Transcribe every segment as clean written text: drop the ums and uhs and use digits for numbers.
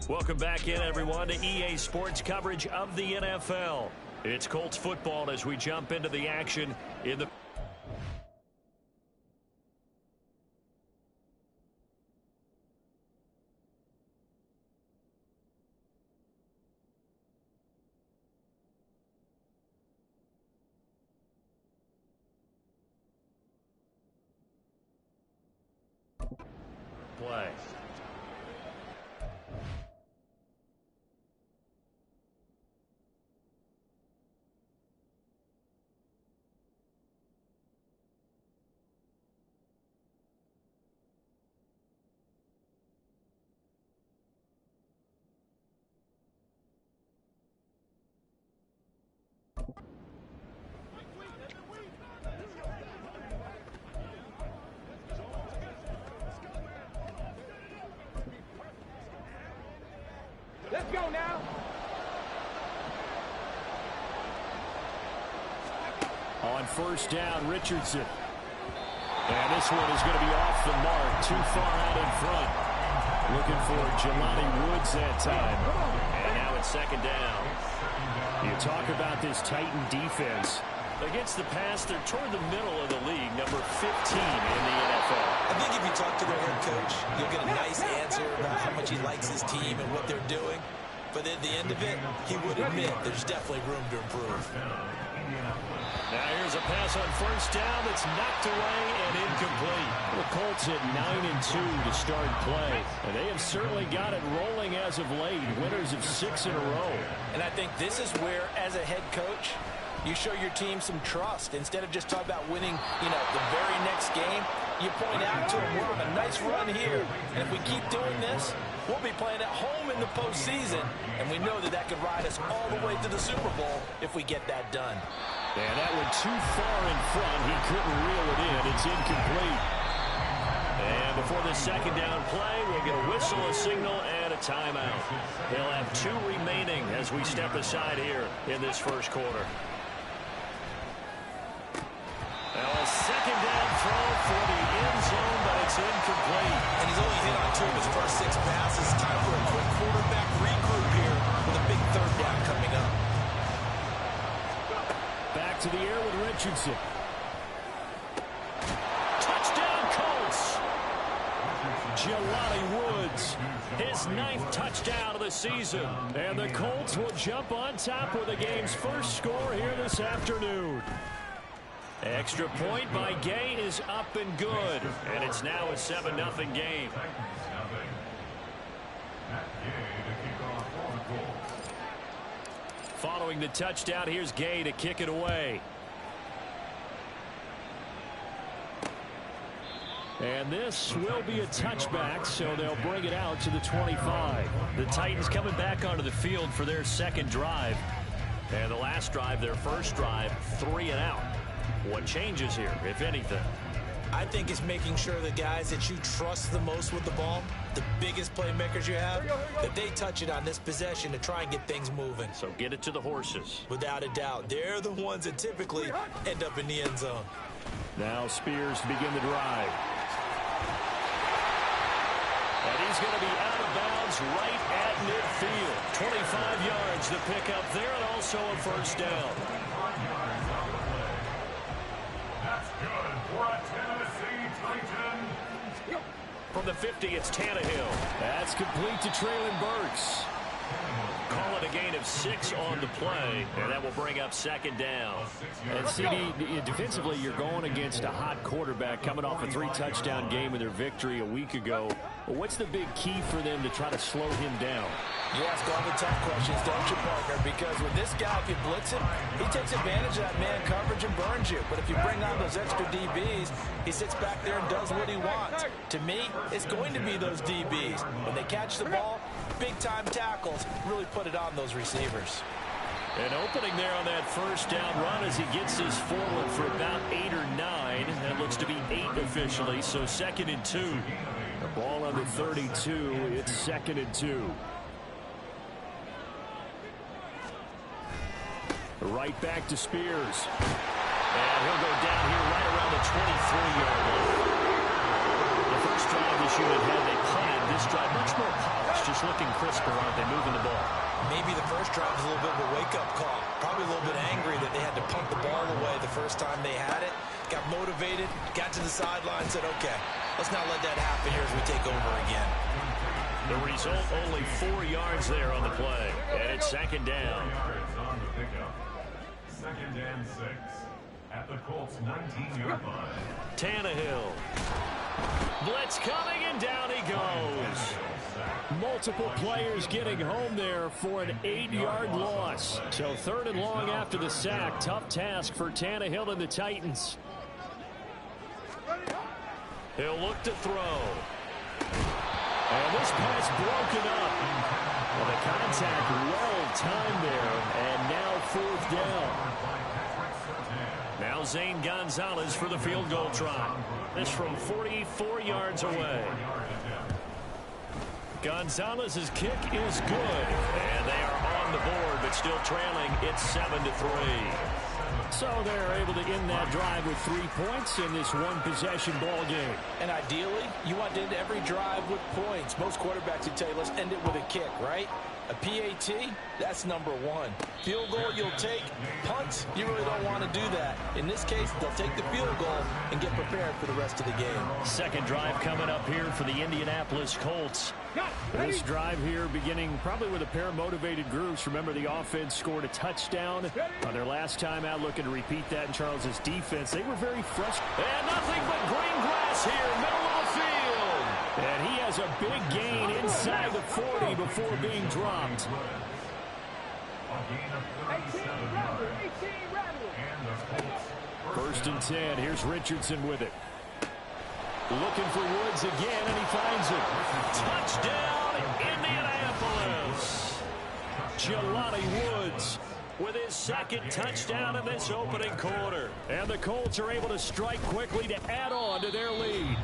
Welcome back in, everyone, to EA Sports coverage of the NFL. It's Colts football as we jump into the action in the play. Let's go now. On first down, Richardson. And this one is going to be off the mark, too far out in front. Looking for Jelani Woods that time. And now it's second down. You talk about this Titan defense. Against the pass, they're toward the middle of the league, number 15 in the NFL. I think if you talk to their head coach, you'll get a nice answer about how much he likes his team and what they're doing. But at the end of it, he would admit there's definitely room to improve. Now here's a pass on first down that's knocked away and incomplete. The Colts hit 9-2 to start play. And they have certainly got it rolling as of late. Winners of 6 in a row. And I think this is where, as a head coach, you show your team some trust. Instead of just talking about winning, the very next game, you point out to them, we're on a nice run here. And if we keep doing this, we'll be playing at home in the postseason. And we know that that could ride us all the way to the Super Bowl if we get that done. And that one too far in front. He couldn't reel it in. It's incomplete. And before the second down play, we'll get a whistle, a signal, and a timeout. They'll have 2 remaining as we step aside here in this first quarter. Now a second down throw for the end zone, but it's incomplete. And he's only hit on 2 of his first 6 passes. Time for a quick quarterback regroup here with a big third down coming up. Back to the air with Richardson. Touchdown, Colts! Jelani Woods, his 9th touchdown of the season. And the Colts will jump on top with the game's first score here this afternoon. Extra point by Gay is up and good. And it's now a 7-0 game. Following the touchdown, here's Gay to kick it away. And this will be a touchback, so they'll bring it out to the 25. The Titans coming back onto the field for their second drive. And the last drive, their first drive, 3 and out. What changes here, if anything? I think it's making sure the guys that you trust the most with the ball, the biggest playmakers you have, that they touch it on this possession to try and get things moving. So get it to the horses. Without a doubt. They're the ones that typically end up in the end zone. Now Spears to begin the drive. And he's going to be out of bounds right at midfield. 25 yards to pick up there, and also a first down. That's good for a Tennessee Titan. From the 50, it's Tannehill. That's complete to Treylon Burks. Call it a gain of 6 on the play, and that will bring up second down. And CD, defensively, you're going against a hot quarterback coming off a 3-touchdown game in their victory a week ago. But what's the big key for them to try to slow him down? You ask all the tough questions, don't you, partner? Because with this guy, if you blitz him, he takes advantage of that man coverage and burns you. But if you bring on those extra DBs, he sits back there and does what he wants. To me, it's going to be those DBs. When they catch the ball, big-time tackles really put it on those receivers. An opening there on that first down run as he gets this forward for about 8 or 9. That looks to be 8 officially, so 2nd and 2. The ball on the 32, it's 2nd and 2. Right back to Spears. And he'll go down here right around the 23-yard line. The first drive this unit had, they punted. This drive, much more polished, just looking crisper, aren't they, moving the ball? Maybe the first drive was a little bit of a wake-up call. Probably a little bit angry that they had to punt the ball away the first time they had it. Got motivated, got to the sideline, said, okay, let's not let that happen here as we take over again. The result, only 4 yards there on the play. And it's second down. On the pickup. 2nd and 6 at the Colts 19-yard line. Tannehill. Blitz coming, and down he goes. Multiple players getting home there for an 8-yard loss. So 3rd and long after the sack. Tough task for Tannehill and the Titans. He'll look to throw. And this pass broken up. Well, the contact well timed there, and now 4th down. Now Zane Gonzalez for the field goal try. This from 44 yards away. Gonzalez's kick is good, and they are on the board, but still trailing. It's 7-3. So they're able to end that drive with 3 points in this one-possession ball game. And ideally, you want to end every drive with points. Most quarterbacks would tell you, let's end it with a kick, right? A PAT, that's number 1. Field goal you'll take. Punts, you really don't want to do that. In this case, they'll take the field goal and get prepared for the rest of the game. Second drive coming up here for the Indianapolis Colts. This drive here beginning probably with a pair of motivated groups. Remember, the offense scored a touchdown on their last time out, looking to repeat that in Charles's defense. They were very frustrated. And nothing but green grass here, middle of the field. And he has a big gain inside the 40 before being dropped. First and 10. Here's Richardson with it. Looking for Woods again, and he finds it. Touchdown, Indianapolis. Jelani Woods with his 2nd touchdown in this opening quarter. And the Colts are able to strike quickly to add on to their lead.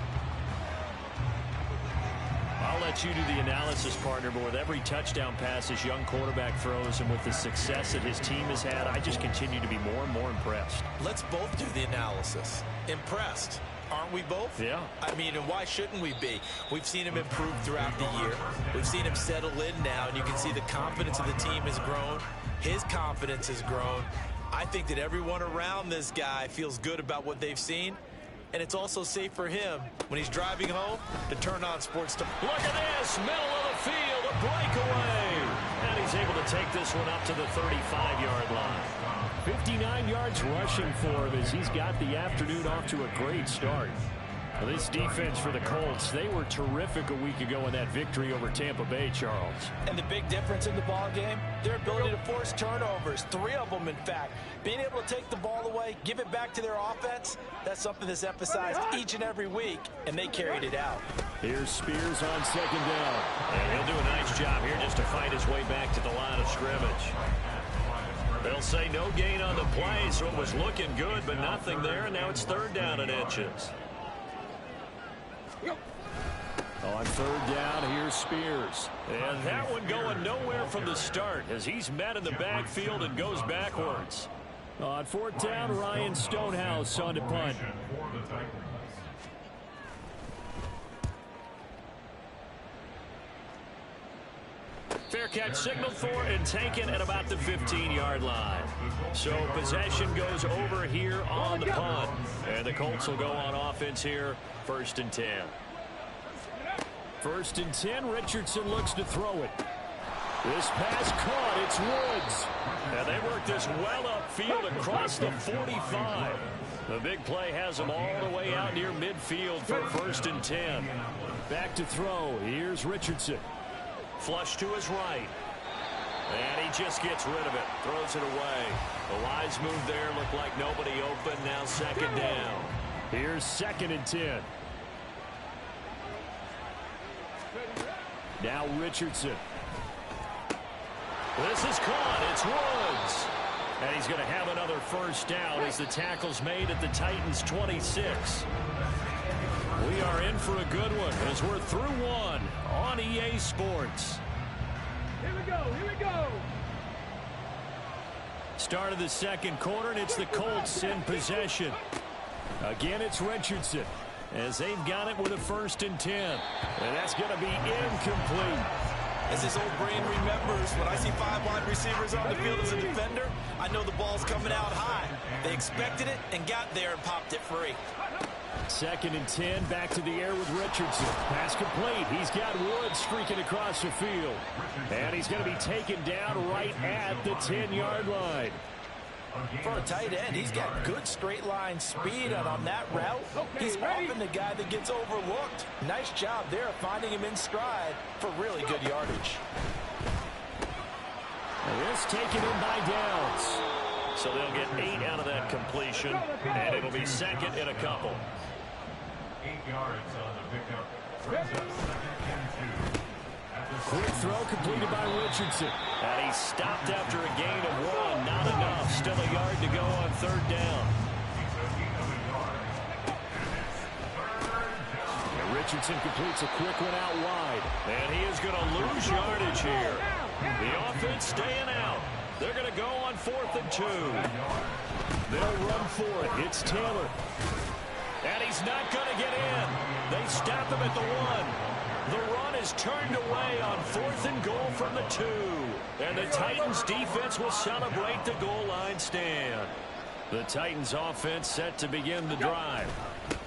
I'll let you do the analysis, partner, but with every touchdown pass this young quarterback throws and with the success that his team has had, I just continue to be more and more impressed. Let's both do the analysis. Impressed. Aren't we both? Yeah. I mean, and why shouldn't we be? We've seen him improve throughout the year. We've seen him settle in now, and you can see the confidence of the team has grown. His confidence has grown. I think that everyone around this guy feels good about what they've seen. And it's also safe for him when he's driving home to turn on sports. Look at this, middle of the field, a breakaway. And he's able to take this one up to the 35-yard line. 59 yards rushing for him as he's got the afternoon off to a great start. Well, this defense for the Colts, they were terrific a week ago in that victory over Tampa Bay, Charles. And the big difference in the ball game, their ability to force turnovers, 3 of them, in fact. Being able to take the ball away, give it back to their offense, that's something that's emphasized each and every week, and they carried it out. Here's Spears on 2nd down. And he'll do a nice job here just to fight his way back to the line of scrimmage. They'll say no gain on the play, so it was looking good, but nothing there, and now it's 3rd down and inches. On 3rd down, here's Spears. And that one going nowhere from the start as he's met in the backfield and goes backwards. On 4th down, Ryan Stonehouse on to punt. Fair catch signaled for and taken at about the 15-yard line. So possession goes over here on the punt. And the Colts will go on offense here, 1st and 10. 1st and 10, Richardson looks to throw it. This pass caught, it's Woods. And they work this well upfield across the 45. The big play has them all the way out near midfield for 1st and 10. Back to throw, here's Richardson. Flush to his right. And he just gets rid of it, throws it away. The wise move there, looked like nobody open, now 2nd down. Here's 2nd and 10. Now Richardson. This is caught. It's Woods. And he's going to have another 1st down as the tackle's made at the Titans' 26. We are in for a good one as we're through one on EA Sports. Here we go. Here we go. Start of the 2nd quarter, and it's the Colts in possession. Again, it's Richardson. as they've got it with a 1st and 10. And that's going to be incomplete. As his old brain remembers, when I see 5 wide receivers on the field as a defender, I know the ball's coming out high. They expected it and got there and popped it free. 2nd and 10, back to the air with Richardson. Pass complete. He's got Woods streaking across the field. And he's going to be taken down right at the 10-yard line. For a tight end, he's got good straight line speed, and on that route, he's often the guy that gets overlooked. Nice job there of finding him in stride for really good yardage. This taken in by Downs. So they'll get 8 out of that completion, and it'll be 2nd and a couple. 8 yards on the pickup. Brings up 2nd and 2. Quick throw completed by Richardson. And he stopped after a gain of 1. Not enough. Still a yard to go on 3rd down. And Richardson completes a quick one out wide. And he is going to lose yardage here. The offense staying out. They're going to go on 4th and 2. They'll run for it. It's Taylor. And he's not going to get in. They stop him at the 1. The run is turned away on 4th and goal from the 2. And the Titans defense will celebrate the goal line stand. The Titans offense set to begin the drive.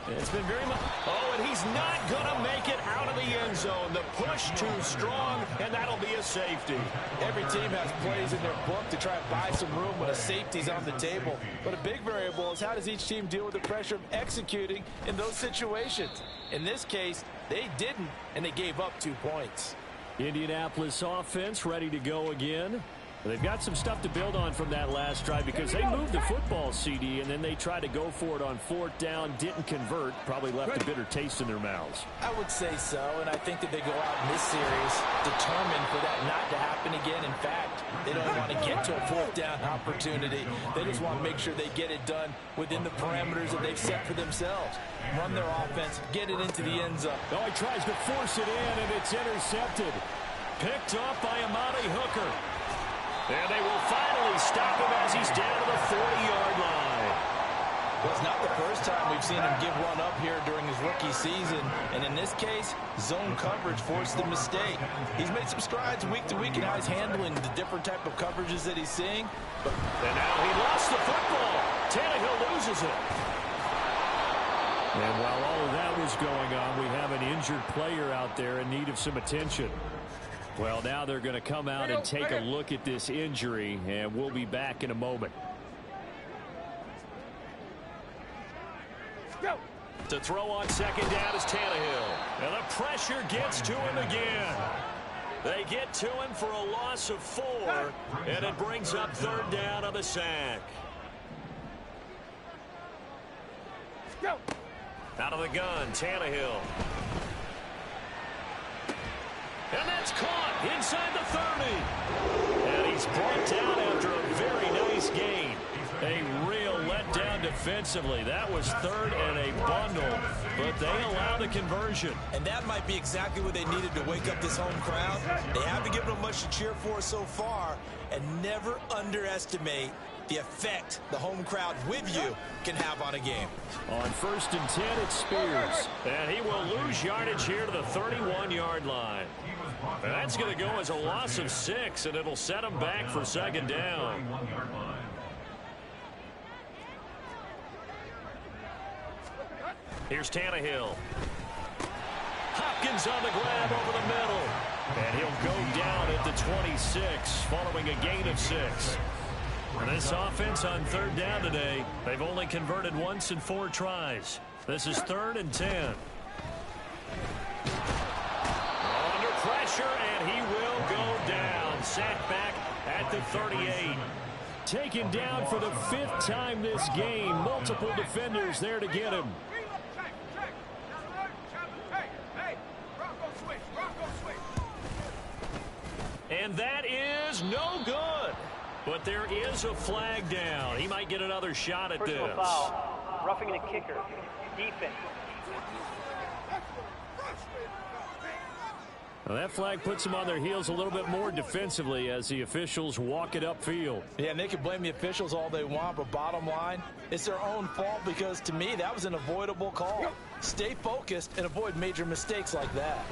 It's been very much... Oh, and he's not going to make it out of the end zone. The push too strong, and that'll be a safety. Every team has plays in their book to try and buy some room when a safety's on the table. But a big variable is how does each team deal with the pressure of executing in those situations. In this case, they didn't, and they gave up 2 points. Indianapolis offense ready to go again. They've got some stuff to build on from that last drive because they moved the football, CD, and then they tried to go for it on 4th down, didn't convert, probably left a bitter taste in their mouths. I would say so, and I think that they go out in this series determined for that not to happen again. In fact, they don't want to get to a 4th down opportunity. They just want to make sure they get it done within the parameters that they've set for themselves. Run their offense, get it into the end zone. Oh, he tries to force it in, and it's intercepted. Picked up by Amani Hooker. And they will finally stop him as he's down to the 40-yard line. Well, it's not the first time we've seen him give one up here during his rookie season. And in this case, zone coverage forced the mistake. He's made some strides week to week in how he's handling the different type of coverages that he's seeing. And now he lost the football. Tannehill loses it. And while all of that was going on, we have an injured player out there in need of some attention. Well, now they're going to come out and take a look at this injury, and we'll be back in a moment. Go. To throw on 2nd down is Tannehill. And the pressure gets to him again. They get to him for a loss of 4, and it brings up 3rd down on the sack. Go. Out of the gun, Tannehill. And that's caught inside the 30. And he's brought down after a very nice gain. A real letdown defensively. That was 3rd and a bundle, but they allow the conversion. And that might be exactly what they needed to wake up this home crowd. They haven't given them much to cheer for so far, and never underestimate the effect the home crowd with you can have on a game. On 1st and 10, it's Spears. And he will lose yardage here to the 31-yard line. And that's going to go as a loss of 6, and it'll set him back for 2nd down. Here's Tannehill. Hopkins on the grab over the middle. And he'll go down at the 26 following a gain of 6. And this offense on 3rd down today, they've only converted once in 4 tries. This is 3rd and 10. Under pressure, and he will go down. Sacked back at the 38. Taken down for the 5th time this game. Multiple defenders there to get him. And that is no good. But there is a flag down. He might get another shot at this. Personal foul. Roughing the kicker. Defense. Well, that flag puts them on their heels a little bit more defensively as the officials walk it upfield. Yeah, and they can blame the officials all they want, but bottom line, it's their own fault because, to me, that was an avoidable call. Stay focused and avoid major mistakes like that.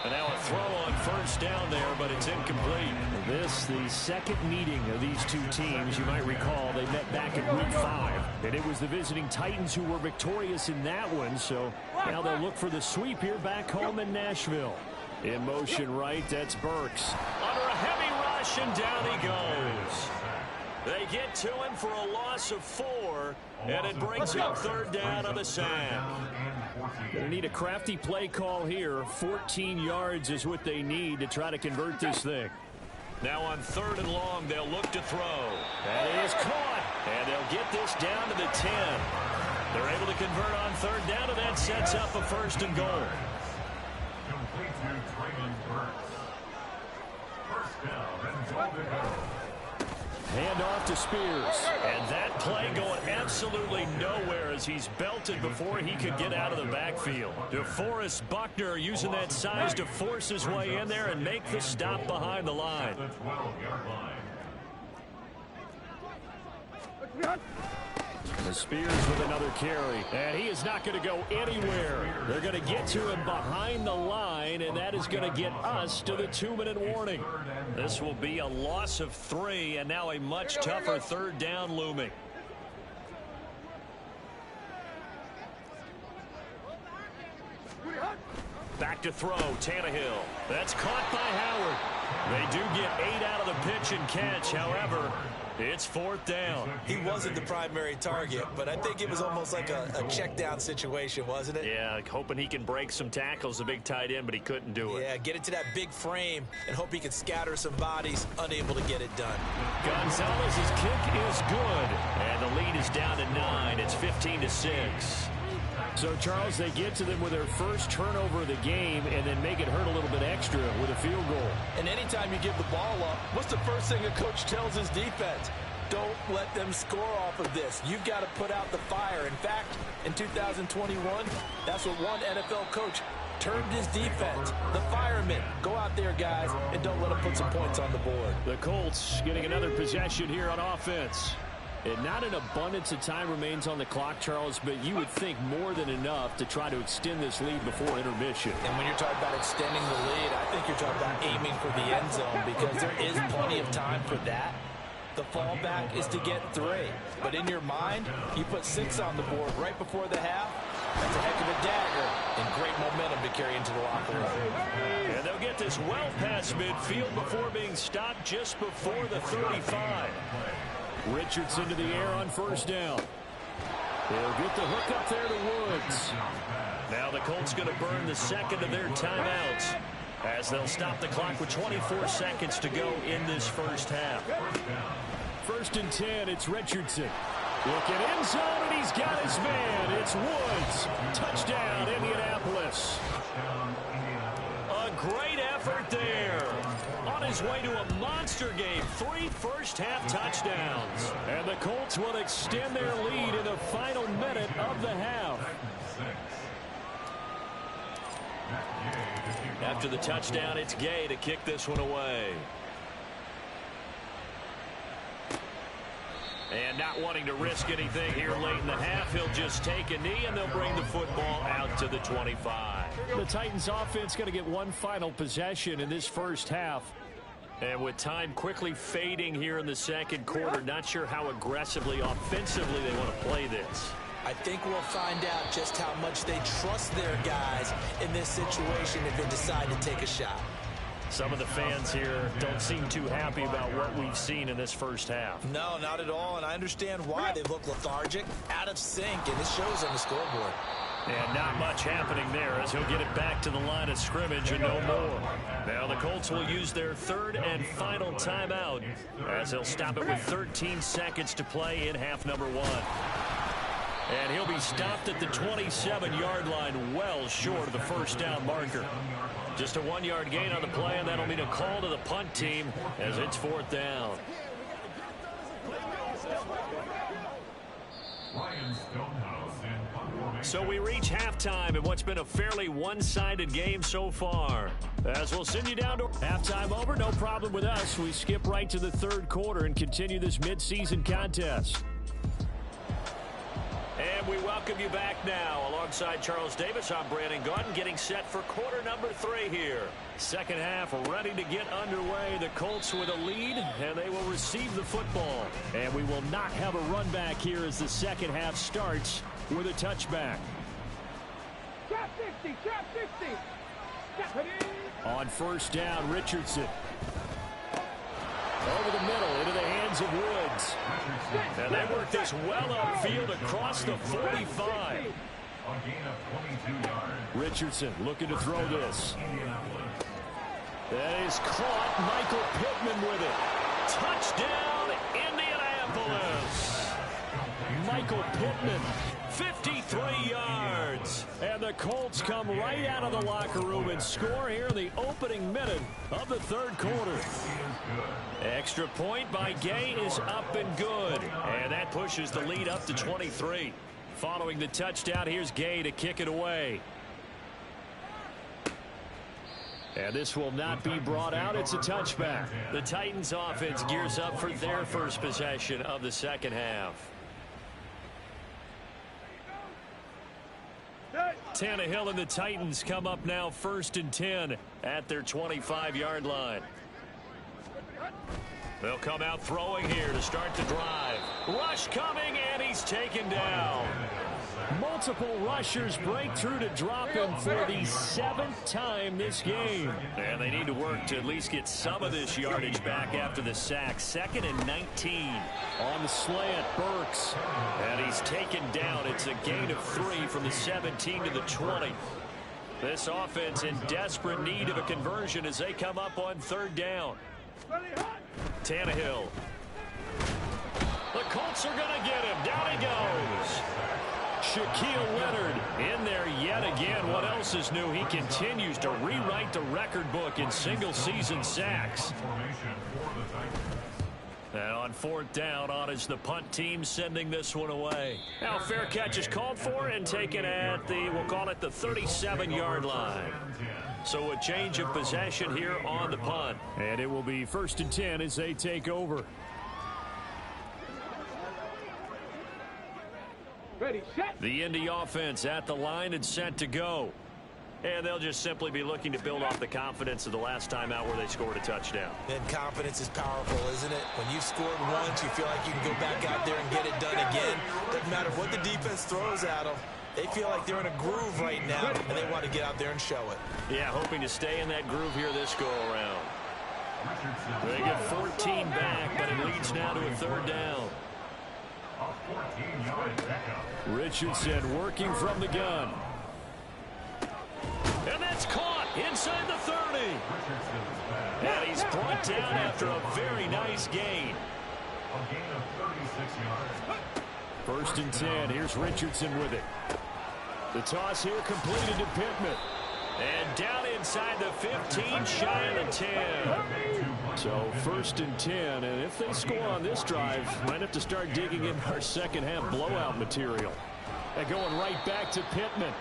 And now a throw on first down there, but it's incomplete. This, the second meeting of these two teams. You might recall they met back in Week 5. And it was the visiting Titans who were victorious in that one. So now they'll look for the sweep here back home in Nashville. In motion right, that's Burks. Under a heavy rush, and down he goes. They get to him for a loss of 4, and it brings up third down on the sack. Going to need a crafty play call here. 14 yards is what they need to try to convert this thing. Now on 3rd and long, they'll look to throw. That is caught, and they'll get this down to the 10. They're able to convert on 3rd down, and that sets up a 1st and goal. Complete to Traylon Burks. First down and goal to go. Hand off to Spears. And that play going absolutely nowhere as he's belted before he could get out of the backfield. DeForest Buckner using that size to force his way in there and make the stop behind the line. The 12-yard line. The Spears with another carry. And he is not going to go anywhere. They're going to get to him behind the line, and that is going to get us to the 2-minute warning. This will be a loss of 3, and now a much tougher 3rd down looming. Back to throw, Tannehill. That's caught by Howard. They do get 8 out of the pitch and catch. However, it's 4th down. He wasn't the primary target, but I think it was almost like a check down situation, wasn't it? Yeah, hoping he can break some tackles, the big tight end, but he couldn't do it. Yeah, get into that big frame and hope he can scatter some bodies, unable to get it done. Gonzalez's kick is good, and the lead is down to 9. It's 15-6. So, Charles, they get to them with their first turnover of the game and then make it hurt a little bit extra with a field goal. And anytime you give the ball up, what's the first thing a coach tells his defense? Don't let them score off of this. You've got to put out the fire. In fact, in 2021, that's what one NFL coach termed his defense, the firemen. Go out there, guys, and don't let them put some points on the board. The Colts getting another possession here on offense. And not an abundance of time remains on the clock, Charles, but you would think more than enough to try to extend this lead before intermission. And when you're talking about extending the lead, I think you're talking about aiming for the end zone because there is plenty of time for that. The fallback is to get 3. But in your mind, you put 6 on the board right before the half. That's a heck of a dagger and great momentum to carry into the locker room. And they'll get this well past midfield before being stopped just before the 35. Richardson to the air on first down. They'll get the hook up there to Woods. Now the Colts going to burn the second of their timeouts as they'll stop the clock with 24 seconds to go in this first half. 1st and 10, it's Richardson. Looking end zone, and he's got his man. It's Woods. Touchdown, Indianapolis. A great effort there. On his way to a monster game, 3 first-half touchdowns. And the Colts will extend their lead in the final minute of the half. After the touchdown, it's Gay to kick this one away. And not wanting to risk anything here late in the half, he'll just take a knee, and they'll bring the football out to the 25. The Titans offense going to get one final possession in this first half. And with time quickly fading here in the second quarter, not sure how aggressively, offensively they want to play this. I think we'll find out just how much they trust their guys in this situation if they decide to take a shot. Some of the fans here don't seem too happy about what we've seen in this first half. No, not at all, and I understand why. They look lethargic, out of sync, and it shows on the scoreboard. And not much happening there as he'll get it back to the line of scrimmage and no more. Now the Colts will use their 3rd and final timeout as they'll stop it with 13 seconds to play in half number 1. And he'll be stopped at the 27-yard line, well short of the first down marker. Just a 1-yard gain on the play, and that'll mean a call to the punt team as it's 4th down. Ryan Stonehouse in punt formation. So we reach halftime in what's been a fairly one-sided game so far. As we'll send you down to halftime over, no problem with us. We skip right to the third quarter and continue this midseason contest. And we welcome you back now. Alongside Charles Davis, I'm Brandon Gaudin, getting set for quarter number 3 here. Second half ready to get underway. The Colts with a lead, and they will receive the football. And we will not have a run back here as the second half starts with a touchback. Trap 60, trap 60. On first down, Richardson. Over the middle, into the hands of Woods. And they work this well upfield across the 45. A gain of 22 yards. Richardson looking to throw this. That is caught. Michael Pittman with it. Touchdown, Indianapolis. Michael Pittman, 53 yards. And the Colts come right out of the locker room and score here in the opening minute of the third quarter. Extra point by Gay is up and good. And that pushes the lead up to 23. Following the touchdown, here's Gay to kick it away. And this will not be brought out. It's a touchback. The Titans offense gears up for their first possession of the second half. Tannehill and the Titans come up now 1st and 10 at their 25-yard line. They'll come out throwing here to start the drive. Rush coming, and he's taken down. Multiple rushers break through to drop him for the 7th time this game. And they need to work to at least get some of this yardage back after the sack. 2nd and 19. On the slant, Burks. And he's taken down. It's a gain of 3 from the 17 to the 20. This offense in desperate need of a conversion as they come up on 3rd down. Tannehill. The Colts are going to get him. Down he goes. Shaquille Leonard in there yet again. What else is new? He continues to rewrite the record book in single-season sacks. And on 4th down, on is the punt team sending this one away. Now fair catch is called for and taken at the, we'll call it the 37-yard line. So a change of possession here on the punt. And it will be 1st and 10 as they take over. Ready, set. The Indy offense at the line and set to go. And they'll just simply be looking to build off the confidence of the last time out where they scored a touchdown. And confidence is powerful, isn't it? When you've scored once, you feel like you can go back out there and get it done again. Doesn't matter what the defense throws at them. They feel like they're in a groove right now, and they want to get out there and show it. Yeah, hoping to stay in that groove here this go-around. They get 14 back, but it leads now to a 3rd down. Richardson working from the gun. And that's caught inside the 30. And he's brought down after a very nice gain. A gain of 36 yards. 1st and 10. Here's Richardson with it. The toss here completed to Pittman. And down inside the 15, shy of the 10. So 1st and 10, and if they score on this drive, might have to start digging in our second half blowout material. And going right back to Pittman.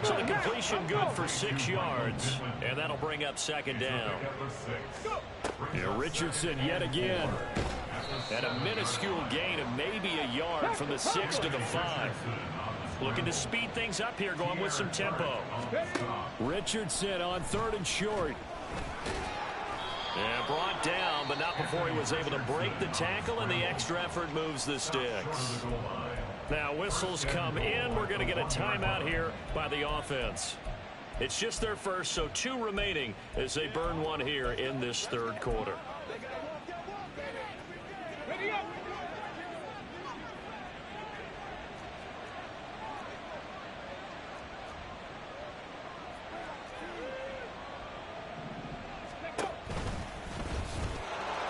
So the completion good for 6 yards, and that'll bring up 2nd down. Yeah, Richardson yet again. And a minuscule gain of maybe a yard from the 6 to the 5. Looking to speed things up here, going with some tempo. Richardson on 3rd and short. And brought down, but not before he was able to break the tackle, and the extra effort moves the sticks. Now whistles come in. We're going to get a timeout here by the offense. It's just their first, so 2 remaining as they burn one here in this 3rd quarter.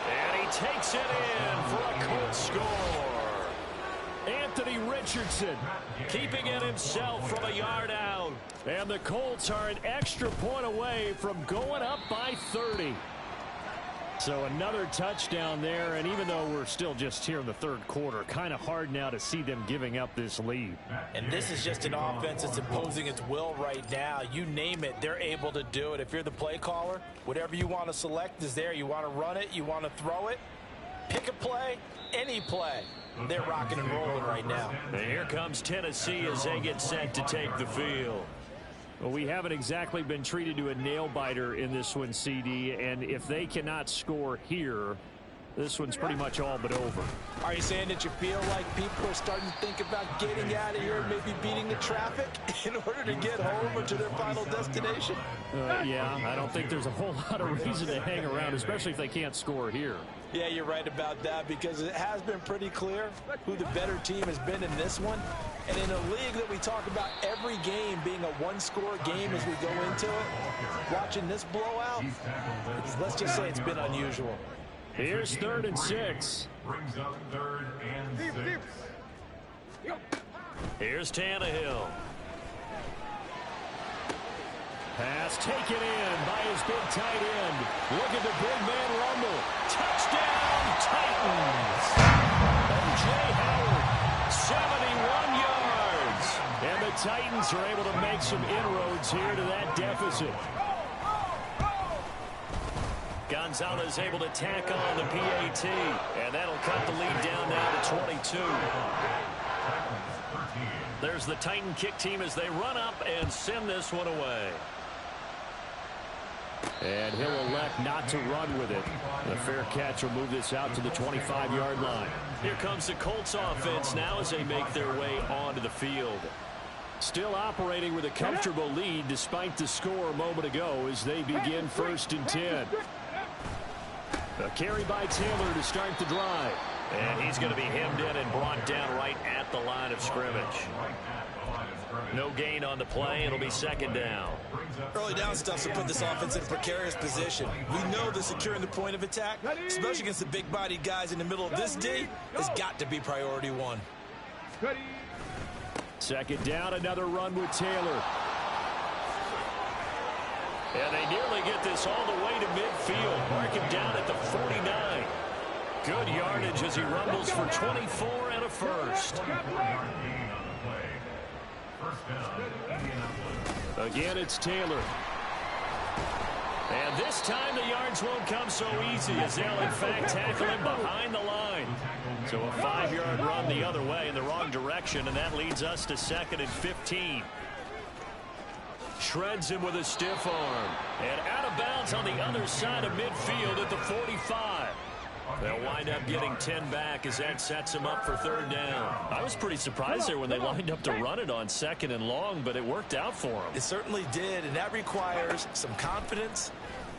And he takes it in for a Colts score. Anthony Richardson Keeping it himself from a yard out. And the Colts are an extra point away from going up by 30. So another touchdown there, and even though we're still just here in the third quarter, kind of hard now to see them giving up this lead. And this is just an offense that's imposing its will right now. You name it, they're able to do it. If you're the play caller, whatever you want to select is there. You want to run it, you want to throw it, pick a play, any play. They're rocking and rolling right now. And here comes Tennessee as they get set to take the field. Well, we haven't exactly been treated to a nail-biter in this one, CD, and if they cannot score here, this one's pretty much all but over. Are you saying that you feel like people are starting to think about getting out of here and maybe beating the traffic in order to get home or to their final destination? Yeah, I don't think there's a whole lot of reason to hang around, especially if they can't score here. Yeah, you're right about that, because it has been pretty clear who the better team has been in this one. And in a league that we talk about every game being a one-score game as we go into it, watching this blowout, let's just say it's been unusual. Here's 3rd and 6. Brings up 3rd and 6. Here's Tannehill. Pass taken in by his big tight end. Look at the big man rumble. Touchdown, Titans. O.J. Howard, 71 yards. And the Titans are able to make some inroads here to that deficit. Gonzalez able to tack on the PAT, and that'll cut the lead down now to 22. There's the Titan kick team as they run up and send this one away. And he'll elect not to run with it. The fair catch will move this out to the 25-yard line. Here comes the Colts offense now as they make their way onto the field. Still operating with a comfortable lead despite the score a moment ago as they begin 1st and 10. A carry by Taylor to start the drive. And he's going to be hemmed in and brought down right at the line of scrimmage. No gain on the play. It'll be 2nd down. Early down stuff will put this offense in a precarious position. We know that securing the point of attack, especially against the big-bodied guys in the middle of this D, has got to be priority 1. 2nd down, another run with Taylor. And they nearly get this all the way to midfield. Mark him down at the 49. Good yardage as he rumbles for 24 and a first. Again, it's Taylor. And this time the yards won't come so easy as they'll in fact tackle him behind the line. So a 5-yard run the other way in the wrong direction, and that leads us to 2nd and 15. Shreds him with a stiff arm. And out of bounds on the other side of midfield at the 45. They'll wind up getting 10 back as that sets him up for 3rd down. I was pretty surprised there when they lined up to run it on 2nd and long, but it worked out for them. It certainly did, and that requires some confidence,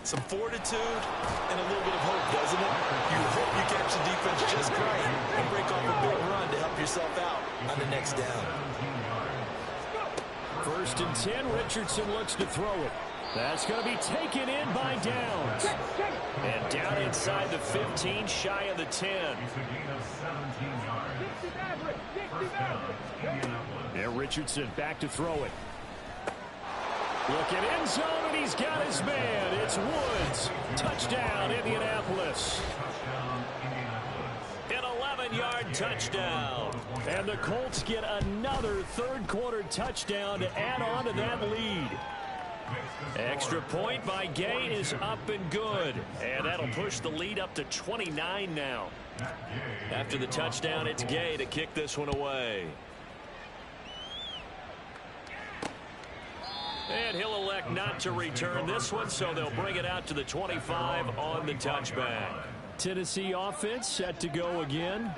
some fortitude, and a little bit of hope, doesn't it? You hope you catch the defense just right and break off a big run to help yourself out on the next down. 1st and 10, Richardson looks to throw it. That's going to be taken in by Downs. And down inside the 15, shy of the 10. And Richardson back to throw it. Look at end zone, and he's got his man. It's Woods. Touchdown, Indianapolis. An 11-yard touchdown. And the Colts get another third-quarter touchdown to add on to that lead. Extra point by Gay is up and good. And that'll push the lead up to 29 now. After the touchdown, it's Gay to kick this one away. And he'll elect not to return this one, so they'll bring it out to the 25 on the touchback. Tennessee offense set to go again.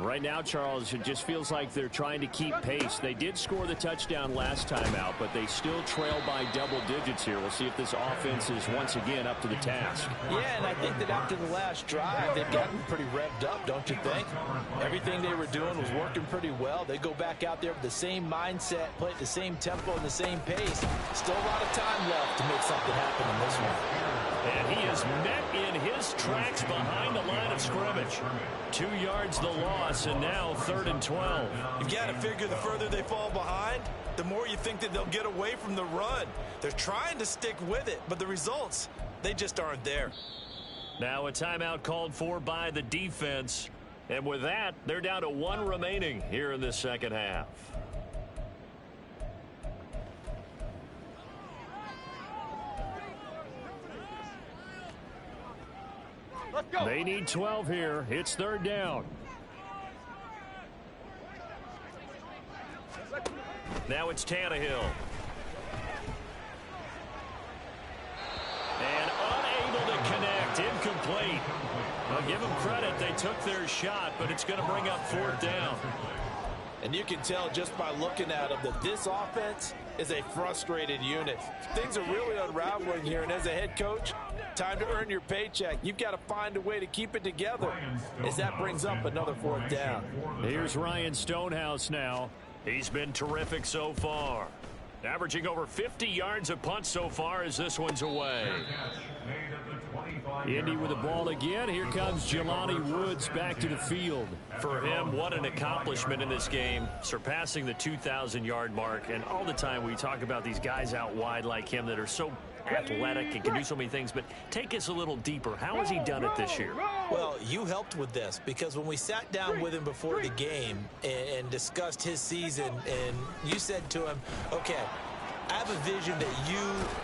Right now, Charles, it just feels like they're trying to keep pace. They did score the touchdown last time out, but they still trail by double digits here. We'll see if this offense is once again up to the task. Yeah, and I think that after the last drive, they've gotten pretty revved up, don't you think? Everything they were doing was working pretty well. They go back out there with the same mindset, play at the same tempo and the same pace. Still a lot of time left to make something happen in this one. And he is met in his tracks behind the line of scrimmage. 2 yards the loss, and now 3rd and 12. You got to figure the further they fall behind, the more you think that they'll get away from the run. They're trying to stick with it, but the results, they just aren't there. Now a timeout called for by the defense. And with that, they're down to 1 remaining here in this second half. They need 12 here. It's 3rd down. Now it's Tannehill. And unable to connect. Incomplete. I'll give them credit. They took their shot, but it's going to bring up 4th down. And you can tell just by looking at them that this offense is a frustrated unit. Things are really unraveling here, and as a head coach, time to earn your paycheck. You've got to find a way to keep it together as that brings up another 4th down. Here's Ryan Stonehouse now. He's been terrific so far. Averaging over 50 yards a punt so far as this one's away. Indy with the ball again. Here comes Jelani Woods back to the field. For him, what an accomplishment in this game, surpassing the 2,000-yard mark. And all the time we talk about these guys out wide like him that are so athletic and can do so many things, but take us a little deeper. How has he done it this year? Well, you helped with this because when we sat down with him before the game and discussed his season, and you said to him, okay, I have a vision that you,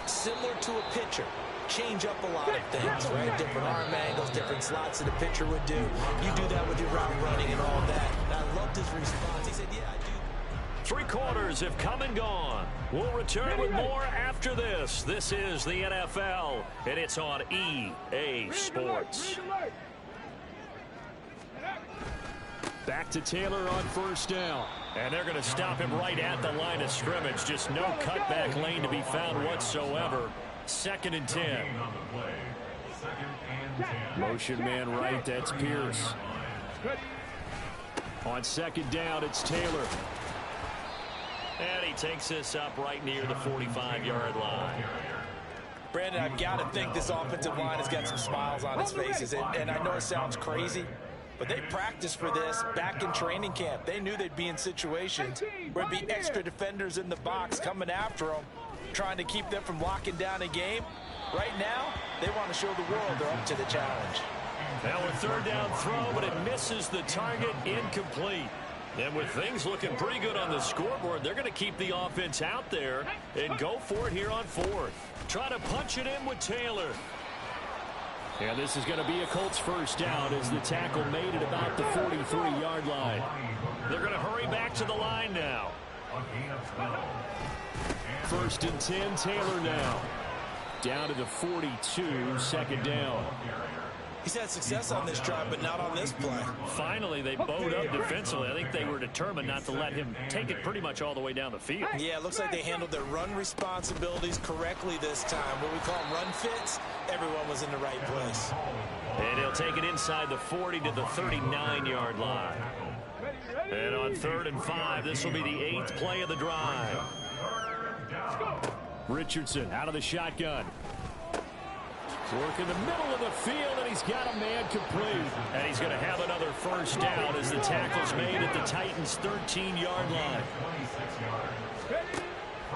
similar to a pitcher, change up a lot of things, right? Different arm angles, different slots that a pitcher would do. You do that with your route running and all that. And I loved his response. He said, yeah, I do. 3 quarters have come and gone. We'll return with more after this. This is the NFL, and it's on EA Sports. Back to Taylor on 1st down. And they're going to stop him right at the line of scrimmage. Just no cutback lane to be found whatsoever. 2nd and 10. Motion man right, that's Pierce. On 2nd down, it's Taylor. And he takes this up right near the 45-yard line. Brandon, I've got to think this offensive line has got some smiles on its faces. And I know it sounds crazy, but they practiced for this back in training camp. They knew they'd be in situations where there'd be extra defenders in the box coming after them, trying to keep them from locking down a game. Right now, they want to show the world they're up to the challenge. Now a 3rd down throw, but it misses the target, incomplete. And with things looking pretty good on the scoreboard, they're going to keep the offense out there and go for it here on 4th. Try to punch it in with Taylor. And this is going to be a Colts 1st down as the tackle made at about the 43-yard line. They're going to hurry back to the line now. 1st and 10, Taylor now. Down to the 42, 2nd down. He's had success on this drive, but not on this play. Finally, they bowed up defensively. I think they were determined not to let him take it pretty much all the way down the field. Yeah, it looks like they handled their run responsibilities correctly this time. What we call run fits, everyone was in the right place. And he'll take it inside the 40 to the 39-yard line. And on 3rd and 5, this will be the 8th play of the drive. Richardson out of the shotgun. Work in the middle of the field, and he's got a man complete. And he's going to have another 1st down as the tackle's made at the Titans' 13-yard line.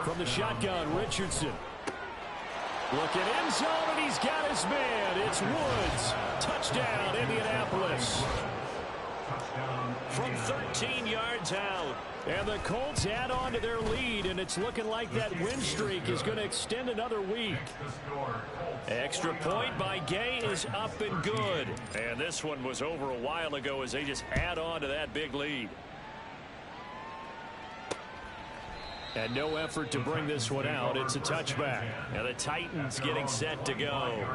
From the shotgun, Richardson. Looking end zone, and he's got his man. It's Woods. Touchdown, Indianapolis. From 13 yards out. And the Colts add on to their lead, and it's looking like that win streak is going to extend another week. Extra point by Gay is up and good. And this one was over a while ago as they just add on to that big lead. And no effort to bring this one out. It's a touchback. And the Titans getting set to go.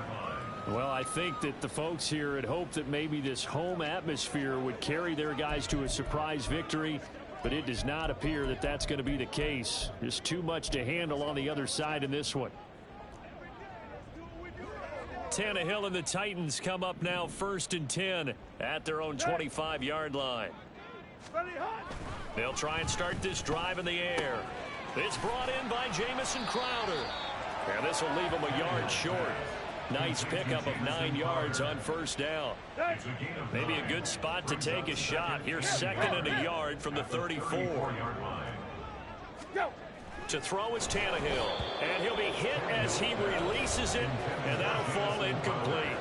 Well, I think that the folks here had hoped that maybe this home atmosphere would carry their guys to a surprise victory, but it does not appear that that's going to be the case. There's too much to handle on the other side in this one. Tannehill and the Titans come up now 1st and 10 at their own 25-yard line. They'll try and start this drive in the air. It's brought in by Jamison Crowder. And this will leave him a yard short. Nice pickup of 9 yards on 1st down. Maybe a good spot to take a shot. Here's 2nd and a yard from the 34. To throw is Tannehill. And he'll be hit as he releases it. And that'll fall incomplete.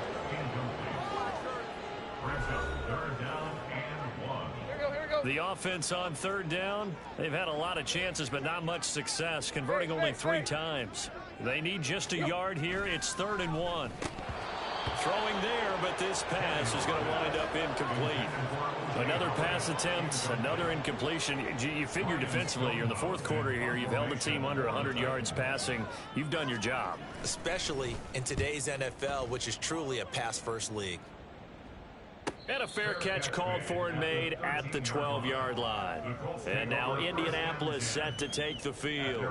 The offense on third down, they've had a lot of chances, but not much success, converting only 3 times. They need just a yard here. It's 3rd and 1. Throwing there, but this pass is going to wind up incomplete. Another pass attempt, another incompletion. You figure defensively, you're in the 4th quarter here. You've held the team under 100 yards passing. You've done your job. Especially in today's NFL, which is truly a pass-first league. And a fair catch called for and made at the 12-yard line. And now Indianapolis set to take the field.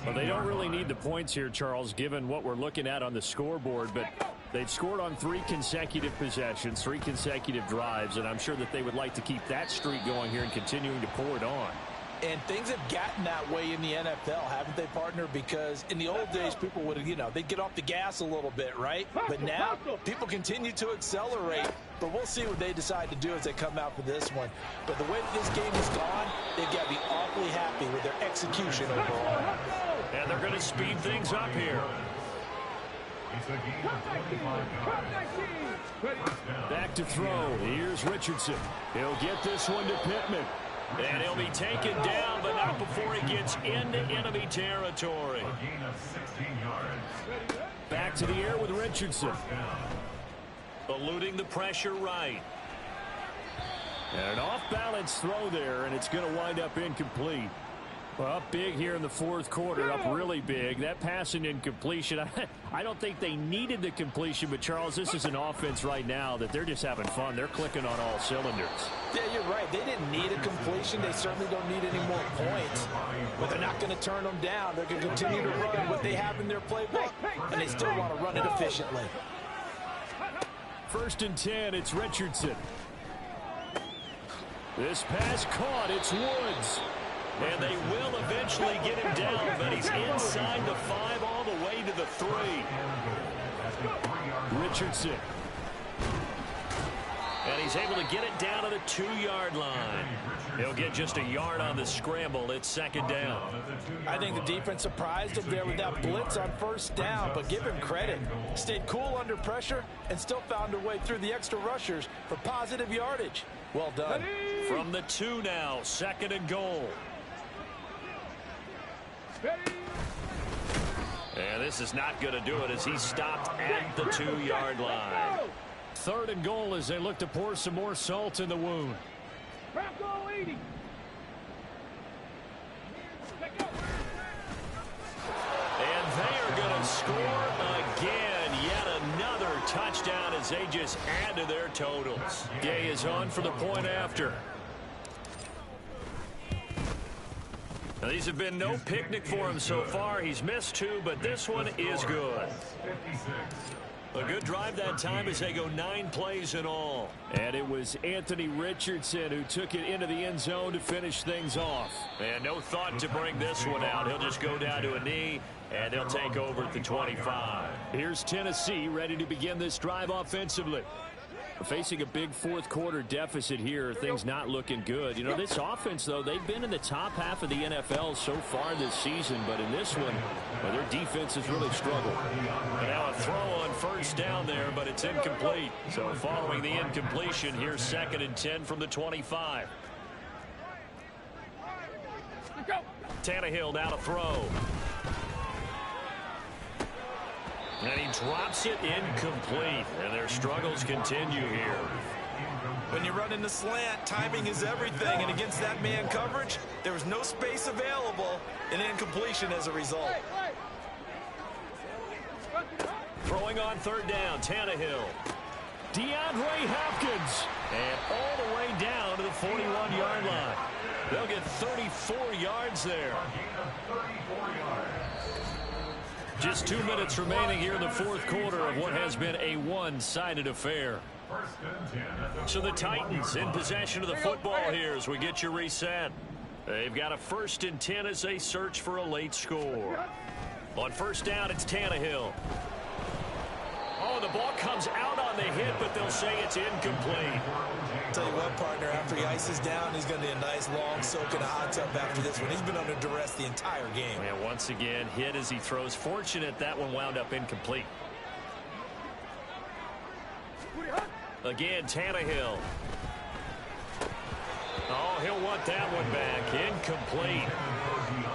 Well, they don't really need the points here, Charles, given what we're looking at on the scoreboard. But they've scored on 3 consecutive possessions, 3 consecutive drives. And I'm sure that they would like to keep that streak going here and continuing to pour it on. And things have gotten that way in the NFL, haven't they, partner? Because in the old days, people would, they'd get off the gas a little bit, right? But now, people continue to accelerate. But we'll see what they decide to do as they come out for this one. But the way that this game has gone, they've got to be awfully happy with their execution overall. And they're going to speed things up here. Back to throw. Here's Richardson. He'll get this one to Pittman. And he'll be taken down, but not before he gets into enemy territory. Back to the air with Richardson. Eluding the pressure right. And an off-balance throw there, and it's going to wind up incomplete. Well, up big here in the 4th quarter, up really big. That pass and incompletion, I don't think they needed the completion, but, Charles, this is an offense right now that they're just having fun. They're clicking on all cylinders. Yeah, you're right. They didn't need a completion. They certainly don't need any more points. But they're not going to turn them down. They're going to continue to run what they have in their playbook, and they still want to run it efficiently. 1st and 10, it's Richardson. This pass caught. It's Woods. And they will eventually get him down, but he's inside the 5 all the way to the 3. Richardson. And he's able to get it down to the 2-yard line. He'll get just a yard on the scramble. It's 2nd down. I think the defense surprised him there with that blitz on 1st down, but give him credit. Stayed cool under pressure and still found a way through the extra rushers for positive yardage. Well done. From the 2 now, 2nd and goal. And this is not going to do it as he stopped at the 2-yard line. 3rd and goal as they look to pour some more salt in the wound. And they are going to score again. Yet another touchdown as they just add to their totals. Gay is on for the point after. Now, these have been no picnic for him so far. He's missed 2, but this one is good. A good drive that time as they go 9 plays in all. And it was Anthony Richardson who took it into the end zone to finish things off. And no thought to bring this one out. He'll just go down to a knee, and they'll take over at the 25. Here's Tennessee ready to begin this drive offensively. Facing a big 4th quarter deficit here, things not looking good. This offense, though, they've been in the top half of the NFL so far this season, but in this one, well, their defense has really struggled. And now a throw on 1st down there, but it's incomplete. So following the incompletion, here's 2nd and 10 from the 25. Tannehill now to throw. And he drops it incomplete. And their struggles continue here. When you run in the slant, timing is everything. And against that man coverage, there was no space available. An incompletion as a result. Throwing on 3rd down, Tannehill. DeAndre Hopkins. And all the way down to the 41-yard line. They'll get 34 yards there. Just 2 minutes remaining here in the 4th quarter of what has been a one-sided affair. So the Titans in possession of the football here as we get you reset. They've got a 1st and 10 as they search for a late score. On 1st down, it's Tannehill. Oh, the ball comes out on the hit, but they'll say it's incomplete. Tell you what, partner, after he ices down, he's going to be a nice long soak in a hot tub after this one. He's been under duress the entire game. And once again, hit as he throws. Fortunate that one wound up incomplete. Again, Tannehill. Oh, he'll want that one back. Incomplete.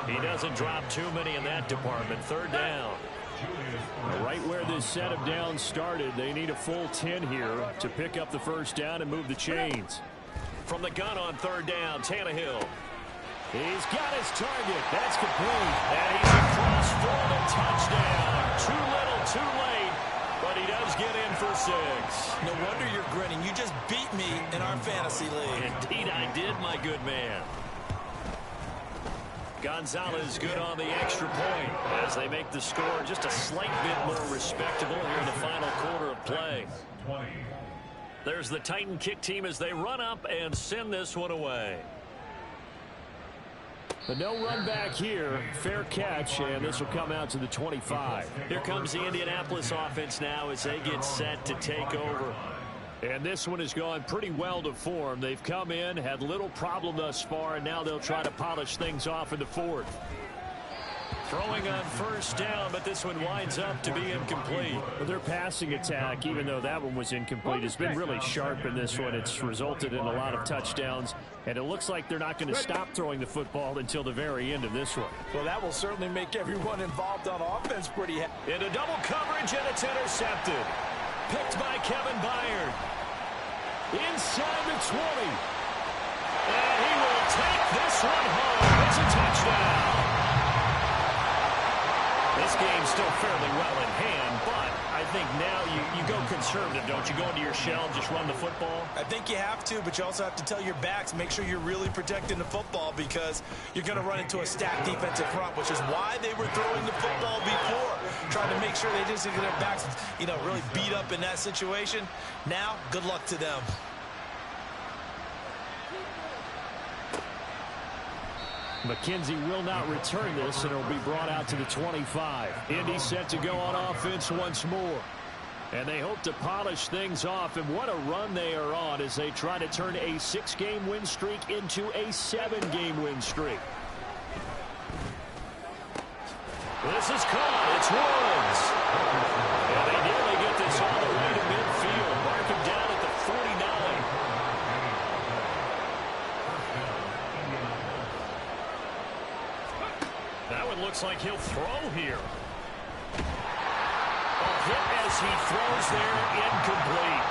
He doesn't drop too many in that department. Third down. Right where this set of downs started, they need a full 10 here to pick up the first down and move the chains. From the gun on third down, Tannehill. He's got his target. That's complete. And he's across for the touchdown. Too little, too late, but he does get in for 6. No wonder you're grinning. You just beat me in our fantasy league. Indeed I did, my good man. Gonzalez good on the extra point as they make the score just a slight bit more respectable here in the final quarter of play. There's the Titan kick team as they run up and send this one away. But no run back here. Fair catch, and this will come out to the 25. Here comes the Indianapolis offense now as they get set to take over. And this one has gone pretty well to form. They've come in, had little problem thus far, and now they'll try to polish things off in the fourth. Throwing on first down, but this one winds up to be incomplete. Well, their passing attack, even though that one was incomplete, has been really sharp in this one. It's resulted in a lot of touchdowns, and it looks like they're not going to stop throwing the football until the very end of this one. Well, that will certainly make everyone involved on offense pretty happy. Into double coverage, and it's intercepted. Picked by Kevin Byard. Inside the 20. And he will take this one home. It's a touchdown. This game's still fairly well in hand, but I think now you go conservative, don't you? Go into your shell, just run the football? I think you have to, but you also have to tell your backs, make sure you're really protecting the football because you're going to run into a stacked defensive front, which is why they were throwing the football before, trying to make sure they just get their backs, really beat up in that situation. Now, good luck to them. McKenzie will not return this, and it'll be brought out to the 25. Indy set to go on offense once more. And they hope to polish things off, and what a run they are on as they try to turn a 6-game win streak into a 7-game win streak. This is caught. It's Woods. And they nearly get this all the way to midfield. Mark him down at the 49. That one looks like he'll throw here. A hit as he throws there, incomplete.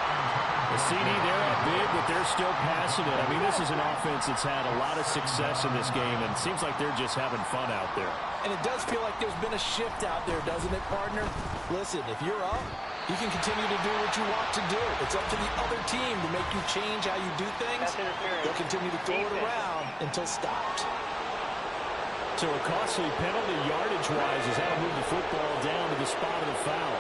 The CD, they're up big, but they're still passing it. I mean, this is an offense that's had a lot of success in this game, and it seems like they're just having fun out there. And it does feel like there's been a shift out there, doesn't it, partner? Listen, if you're up, you can continue to do what you want to do. It's up to the other team to make you change how you do things. They'll continue to throw it around until stopped. So a costly penalty yardage-wise is how to move the football down to the spot of the foul.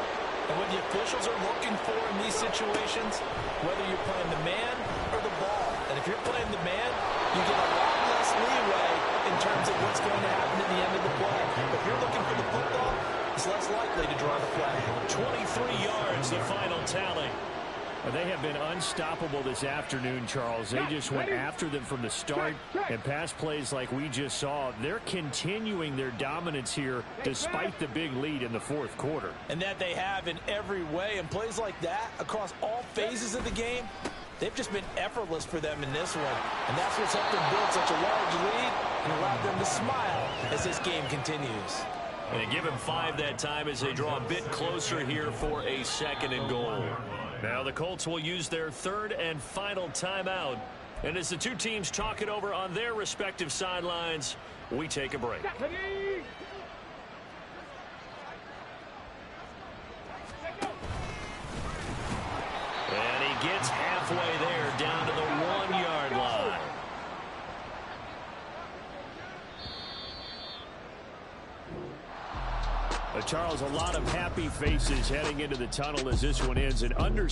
And what the officials are looking for in these situations, whether you're playing the man or the ball, and if you're playing the man, you get a lot less leeway in terms of what's going to happen at the end of the play. If you're looking for the football, it's less likely to draw the flag. 23 yards, the final tally. They have been unstoppable this afternoon, Charles. They just went after them from the start, and pass plays like we just saw, they're continuing their dominance here despite the big lead in the fourth quarter. And that they have in every way, and plays like that across all phases of the game, they've just been effortless for them in this one. And that's what's helped them build such a large lead and allowed them to smile as this game continues. And they give him 5 that time as they draw a bit closer here for a 2nd and goal. Now the Colts will use their 3rd and final timeout. And as the two teams talk it over on their respective sidelines, we take a break. And he gets halfway there, down to the 1-yard line. Charles, a lot of happy faces heading into the tunnel as this one ends. And under